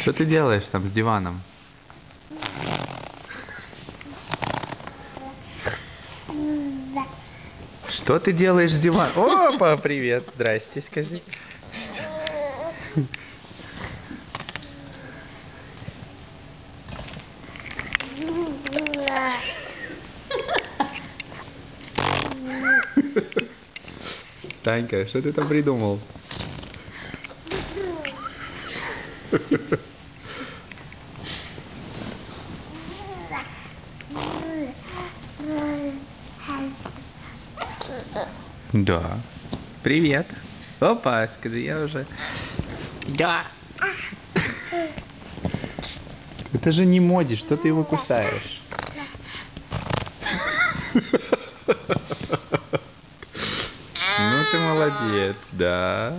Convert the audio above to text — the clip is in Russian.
Что ты делаешь там с диваном? Что ты делаешь с диваном? Опа, привет, здрасте, скажи. Танька, что ты там придумал? Да. Привет. Опа, скажи, я уже... Да. Это же не Моди, что ты его кусаешь? Ну ты молодец, да.